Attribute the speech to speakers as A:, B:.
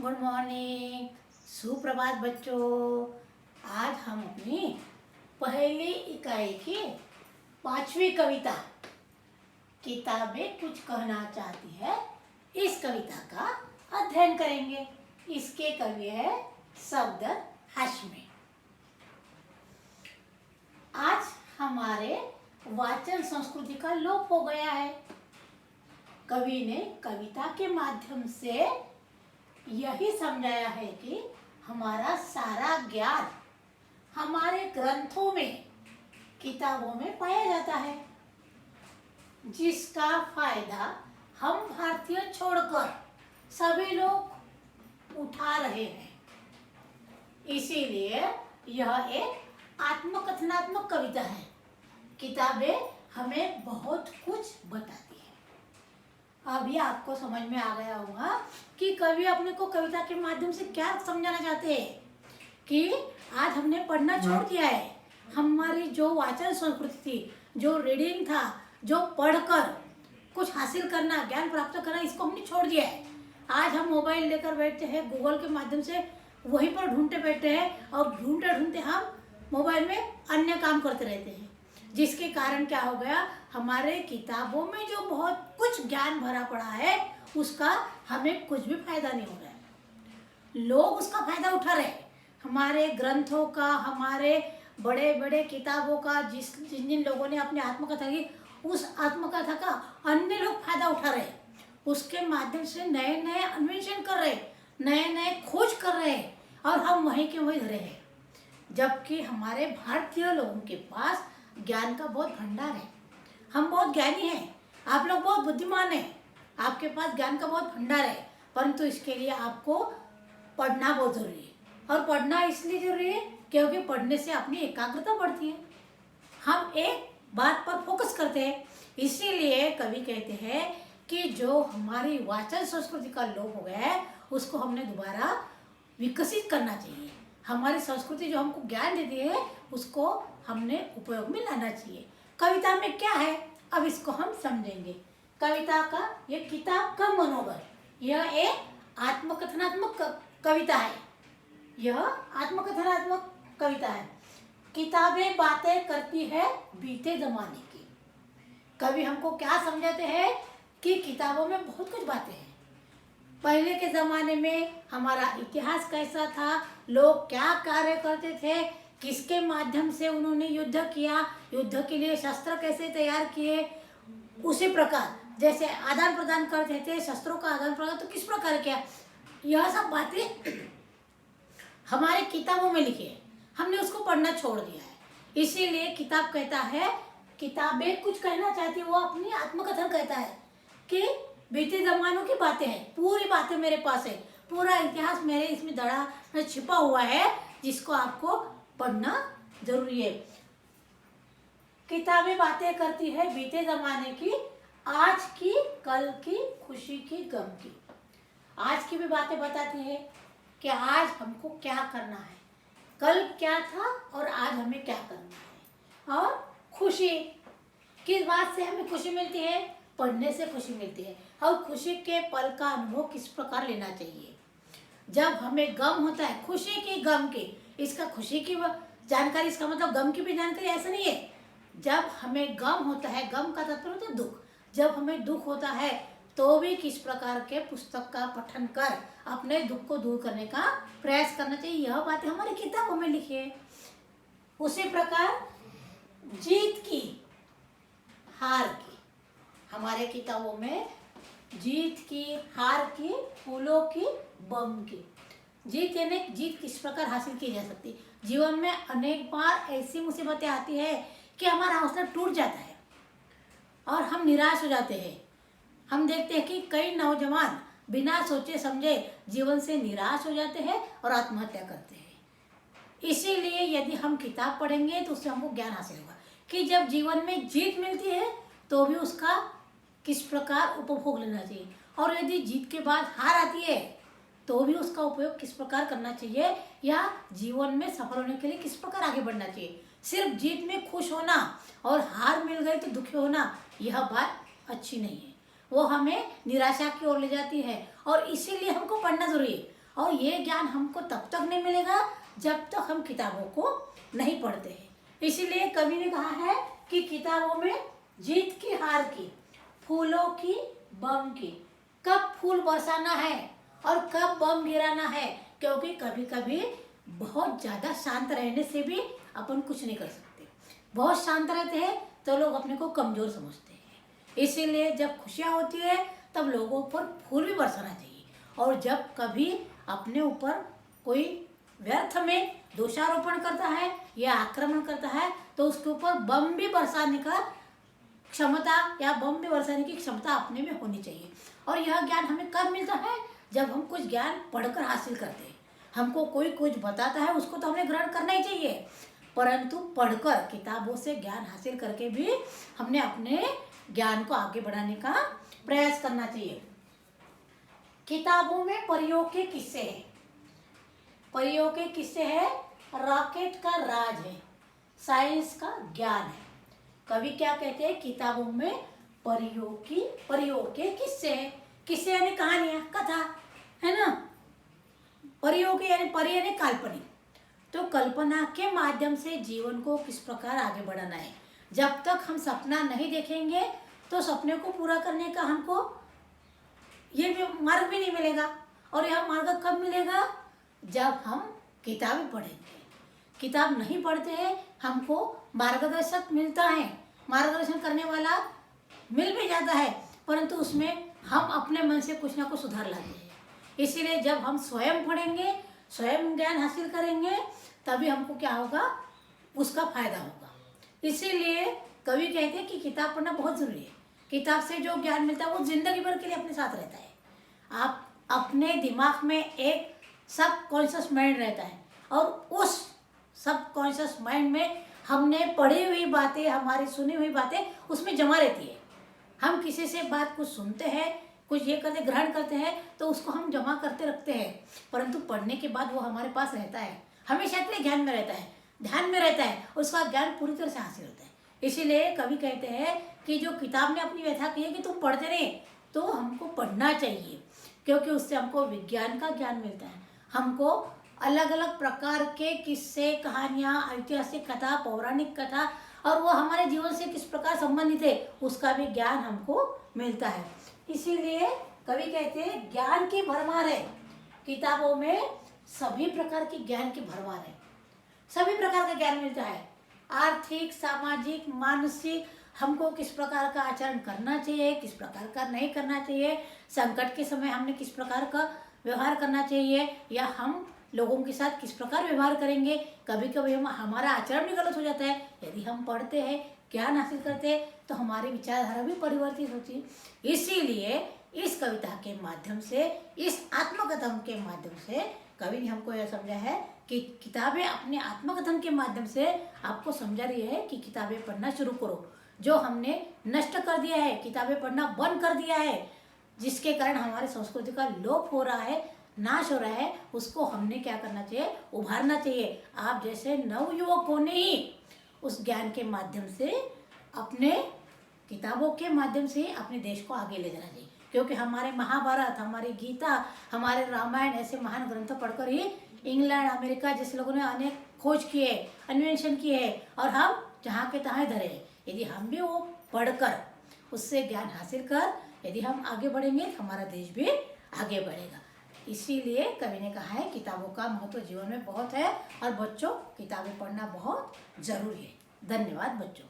A: Good morning, सुप्रभात बच्चों। आज हम अपनी पहली इकाई की 5वीं कविता किताबें कुछ कहना चाहती है, इस कविता का अध्ययन करेंगे। इसके कवि है सफदर हाशमी। आज हमारे वाचन संस्कृति का लोप हो गया है। कवि ने कविता के माध्यम से यही समझाया है कि हमारा सारा ज्ञान हमारे ग्रंथों में, किताबों में पाया जाता है, जिसका फायदा हम भारतीय छोड़कर सभी लोग उठा रहे हैं। इसीलिए यह एक आत्मकथनात्मक कविता है। किताबें हमें बहुत कुछ बताती है। अभी आपको समझ में आ गया होगा कि कवि अपने को कविता के माध्यम से क्या समझाना चाहते हैं कि आज हमने पढ़ना छोड़ दिया है। हमारी जो वाचन संस्कृति थी, जो रीडिंग था, जो पढ़कर कुछ हासिल करना, ज्ञान प्राप्त करना, इसको हमने छोड़ दिया है। आज हम मोबाइल लेकर बैठते हैं, गूगल के माध्यम से वहीं पर ढूंढते बैठते हैं और ढूंढते ढूंढते हम मोबाइल में अन्य काम करते रहते हैं, जिसके कारण क्या हो गया, हमारे किताबों में जो बहुत कुछ ज्ञान भरा पड़ा है उसका हमें कुछ भी फायदा नहीं हो रहा है। लोग उसका फायदा उठा रहे हैं। हमारे ग्रंथों का, हमारे बड़े बड़े किताबों का, जिन जिन लोगों ने अपनी आत्मकथा की, उस आत्मकथा का अन्य लोग फायदा उठा रहे हैं। उसके माध्यम से नए नए अन्वेषण कर रहे, नए नए खोज कर रहे हैं और हम वहीं के वहीं धरे हैं। जबकि हमारे भारतीय लोगों के पास ज्ञान का बहुत भंडार है। हम बहुत ज्ञानी हैं, आप लोग बहुत बुद्धिमान हैं, आपके पास ज्ञान का बहुत भंडार है, परंतु इसके लिए आपको पढ़ना बहुत जरूरी है। और पढ़ना इसलिए जरूरी है क्योंकि पढ़ने से अपनी एकाग्रता बढ़ती है, हम एक बात पर फोकस करते हैं। इसीलिए कवि कहते हैं कि जो हमारी वाचन संस्कृति का लोप हो गया है उसको हमने दोबारा विकसित करना चाहिए। हमारी संस्कृति जो हमको ज्ञान देती है उसको हमने उपयोग में लाना चाहिए। कविता में क्या है, अब इसको हम समझेंगे। कविता का, ये किताब का मनोबल, यह एक आत्मकथनात्मक कविता है। यह आत्मकथनात्मक कविता है। किताबें बातें करती है बीते जमाने की। कवि हमको क्या समझाते हैं कि किताबों में बहुत कुछ बातें हैं। पहले के ज़माने में हमारा इतिहास कैसा था, लोग क्या कार्य करते थे, किसके माध्यम से उन्होंने युद्ध किया, युद्ध के लिए शस्त्र कैसे तैयार किए, उसी प्रकार जैसे आदान प्रदान करते थे, शस्त्रों का आदान प्रदान तो किस प्रकार किया, यह सब बातें हमारे किताबों में लिखी है। हमने उसको पढ़ना छोड़ दिया है। इसीलिए किताब कहता है, किताबें कुछ कहना चाहती है, वो अपनी आत्मकथन कहता है कि बीते जमानों की बातें हैं, पूरी बातें मेरे पास है, पूरा इतिहास मेरे इसमें धड़ा में छिपा हुआ है, जिसको आपको पढ़ना जरूरी है। किताबें बातें करती है बीते जमाने की, आज की, कल की, खुशी की, गम की। आज की भी बातें बताती है कि आज हमको क्या करना है, कल क्या था और आज हमें क्या करना है। और खुशी, किस बात से हमें खुशी मिलती है, पढ़ने से खुशी मिलती है। और खुशी के पल का अनुभव किस प्रकार लेना चाहिए। जब हमें गम होता है, खुशी की, गम की, इसका खुशी की जानकारी, इसका मतलब गम की भी जानकारी, ऐसा नहीं है। जब हमें गम होता है, गम का तात्पर्य होता है दुख, जब हमें दुख होता है तो भी किस प्रकार के पुस्तक का पठन कर अपने दुख को दूर करने का प्रयास करना चाहिए। यह बातें हमारी किताबों में लिखी है। उसी प्रकार जीत की, हार की, हमारे किताबों में जीत की, हार की, फूलों की, बम की। जीत यानी जीत किस प्रकार हासिल की जा सकती। जीवन में अनेक बार ऐसी मुसीबतें आती है कि हमारा हौसला टूट जाता है और हम निराश हो जाते हैं। हम देखते हैं कि कई नौजवान बिना सोचे समझे जीवन से निराश हो जाते हैं और आत्महत्या करते हैं। इसीलिए यदि हम किताब पढ़ेंगे तो उससे हमको ज्ञान हासिल होगा कि जब जीवन में जीत मिलती है तो भी उसका किस प्रकार उपभोग लेना चाहिए, और यदि जीत के बाद हार आती है तो भी उसका उपयोग किस प्रकार करना चाहिए, या जीवन में सफल होने के लिए किस प्रकार आगे बढ़ना चाहिए। सिर्फ जीत में खुश होना और हार मिल गई तो दुखी होना, यह बात अच्छी नहीं है। वो हमें निराशा की ओर ले जाती है और इसीलिए हमको पढ़ना जरूरी है। और ये ज्ञान हमको तब तक नहीं मिलेगा जब तक हम किताबों को नहीं पढ़ते हैं। इसीलिए कवि ने कहा है कि किताबों में जीत की हार की, फूलों की बम की, कब फूल बरसाना है और कब बम गिराना है, क्योंकि कभी कभी बहुत ज़्यादा शांत रहने से भी अपन कुछ नहीं कर सकते। बहुत शांत रहते हैं तो लोग अपने को कमज़ोर समझते हैं। इसीलिए जब खुशियाँ होती है तब लोगों पर फूल भी बरसाना चाहिए, और जब कभी अपने ऊपर कोई व्यर्थ में दोषारोपण करता है या आक्रमण करता है तो उसके ऊपर बम भी बरसाने का क्षमता या बम भी बरसाने की क्षमता अपने में होनी चाहिए। और यह ज्ञान हमें कब मिलता है? जब हम कुछ ज्ञान पढ़कर हासिल करते हैं। हमको कोई कुछ बताता है उसको तो हमें ग्रहण करना ही चाहिए, परंतु पढ़कर किताबों से ज्ञान हासिल करके भी हमने अपने ज्ञान को आगे बढ़ाने का प्रयास करना चाहिए। किताबों में परियों के किस्से हैं। परियों के किस्से हैं, रॉकेट का राज है, साइंस का ज्ञान है। कवि क्या कहते हैं? किताबों में परियों के किस्से हैं। किस्से यानी कहानियां, कथा, है ना। परियों के यानी परी यानी काल्पनिक। तो कल्पना के माध्यम से जीवन को किस प्रकार आगे बढ़ाना है। जब तक हम सपना नहीं देखेंगे तो सपने को पूरा करने का हमको ये भी मार्ग भी नहीं मिलेगा। और यह मार्ग कब मिलेगा? जब हम किताबें पढ़ेंगे। किताब नहीं पढ़ते हैं, हमको मार्गदर्शक मिलता है, मार्गदर्शन करने वाला मिल भी जाता है, परंतु उसमें हम अपने मन से कुछ ना कुछ सुधार लाते हैं। इसीलिए जब हम स्वयं पढ़ेंगे, स्वयं ज्ञान हासिल करेंगे, तभी हमको क्या होगा? उसका फायदा होगा। इसीलिए कवि कहते हैं कि किताब पढ़ना बहुत ज़रूरी है। किताब से जो ज्ञान मिलता है वो जिंदगी भर के लिए अपने साथ रहता है। आप अपने दिमाग में एक सब कॉन्शियस माइंड रहता है, और उस सब कॉन्शियस माइंड में हमने पढ़ी हुई बातें, हमारी सुनी हुई बातें उसमें जमा रहती है। हम किसी से बात कुछ सुनते हैं, कुछ ये करते ग्रहण करते हैं, तो उसको हम जमा करते रखते हैं, परंतु पढ़ने के बाद वो हमारे पास रहता है, हमेशा के लिए ज्ञान में रहता है, ध्यान में रहता है, उसका ज्ञान पूरी तरह से हासिल होता है। इसीलिए कवि कहते हैं कि जो किताब ने अपनी व्याख्या की है कि तुम पढ़ते रहे, तो हमको पढ़ना चाहिए, क्योंकि उससे हमको विज्ञान का ज्ञान मिलता है। हमको अलग अलग प्रकार के किस्से, कहानियाँ, ऐतिहासिक कथा, पौराणिक कथा, और वो हमारे जीवन से किस प्रकार संबंधित है उसका भी ज्ञान हमको मिलता है। इसीलिए कवि कहते हैं ज्ञान की भरमार है। किताबों में सभी प्रकार की ज्ञान की भरमार है, सभी प्रकार का ज्ञान मिलता है। आर्थिक, सामाजिक, मानसिक, हमको किस प्रकार का आचरण करना चाहिए, किस प्रकार का नहीं करना चाहिए, संकट के समय हमने किस प्रकार का व्यवहार करना चाहिए, या हम लोगों के साथ किस प्रकार व्यवहार करेंगे। कभी कभी हमारा आचरण भी गलत हो जाता है। यदि हम पढ़ते हैं, ज्ञान हासिल करते हैं, तो हमारी विचारधारा भी परिवर्तित होती है। इसीलिए इस कविता के माध्यम से, इस आत्मकथन के माध्यम से कवि ने हमको यह समझा है कि किताबें अपने आत्मकथन के माध्यम से आपको समझा रही है कि किताबें पढ़ना शुरू करो। जो हमने नष्ट कर दिया है, किताबें पढ़ना बंद कर दिया है, जिसके कारण हमारी संस्कृति का लोप हो रहा है, नाश हो रहा है, उसको हमने क्या करना चाहिए? उभारना चाहिए। आप जैसे नवयुवकों ने ही उस ज्ञान के माध्यम से, अपने किताबों के माध्यम से अपने देश को आगे ले जाना चाहिए। क्योंकि हमारे महाभारत, हमारी गीता, हमारे रामायण ऐसे महान ग्रंथ पढ़कर ही इंग्लैंड, अमेरिका जैसे लोगों ने अनेक खोज किए, अन्वेषण किए, और हम जहाँ के तहाँ धरे हैं। यदि हम भी वो पढ़कर उससे ज्ञान हासिल कर यदि हम आगे बढ़ेंगे तो हमारा देश भी आगे बढ़ेगा। इसीलिए कवि ने कहा है किताबों का महत्व जीवन में बहुत है, और बच्चों किताबें पढ़ना बहुत जरूरी है। धन्यवाद बच्चों।